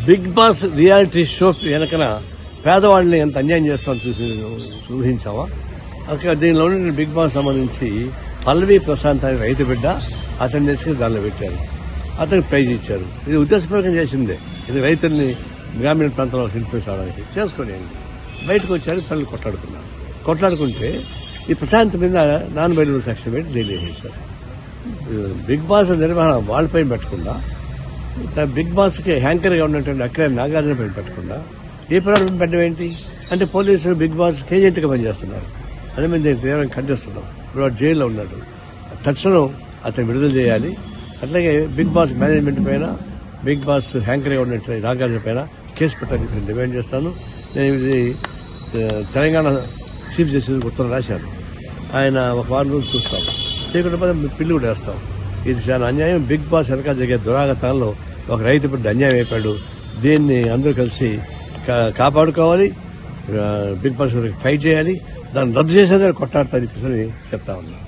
Big boss reality show వెనకన పేదవాళ్ళని ఎంత అన్యాయం చేస్తామని ఊహించావా? అక్కడ దీనిలో బిగ్ బాస్ సంబంధించి పల్లవి ప్రశాంత్ అనే రైతు బిడ్డ అతన్ని తీసుకుని దానిలో పెట్టారు. అతనికి ప్రైజ్ ఇచ్చారు. ఇది ఉద్దేశపూర్వకం చేసిందే. ఇది రైతుల్ని గ్రామీణ ప్రాంతంలో ఇన్ఫ్లుయెన్స్ అవడానికి చేసుకుని బయటకు వచ్చారు. పిల్లలు కొట్లాడుకుంటే ఈ ప్రశాంత్ మీద నాన్ బెయిలబుల్ సెక్షన్ పెట్టి జైలు వేసేశారు. బిగ్ బాస్ నిర్వహణ వాళ్ళపై పెట్టకుండా, బిగ్ బాస్ కి హ్యాంకర్ గా ఉన్నటువంటి అక్కడ నాగార్జున పైన పెట్టకుండా ఏ ప్రారంభం పెట్టడం ఏంటి అంటే పోలీసులు బిగ్ బాస్ ఏజెంట్ గా పనిచేస్తున్నారు. అదే మేము దీన్ని తీవ్రంగా ఖండిస్తున్నాం. ఇప్పుడు వాడు జైల్లో ఉన్నాడు. తక్షణం అతను విడుదల చేయాలి. అట్లాగే బిగ్ బాస్ మేనేజ్మెంట్ పైన, బిగ్ బాస్ హ్యాంకర్ గా ఉన్నట్టు నాగార్జున పైన కేసు పెట్టాలని డిమాండ్ చేస్తాను. నేను ఇది తెలంగాణ చీఫ్ జస్టిస్ ఉత్తరం రాశాను. ఆయన ఒక వారం రోజులు చూస్తాం, చేయకుండా పిల్లి కూడా వేస్తాం. ఇది చాలా అన్యాయం. బిగ్ బాస్ వెనక జరిగే దురాగతాల్లో ఒక రైతు బిడ్డ అన్యాయం అయిపోయాడు. దీన్ని అందరూ కలిసి కాపాడుకోవాలి. బిగ్ బాస్ ఫైట్ చేయాలి. దాన్ని రద్దు చేసేదని కొట్టాడతారని చెప్తా ఉన్నా.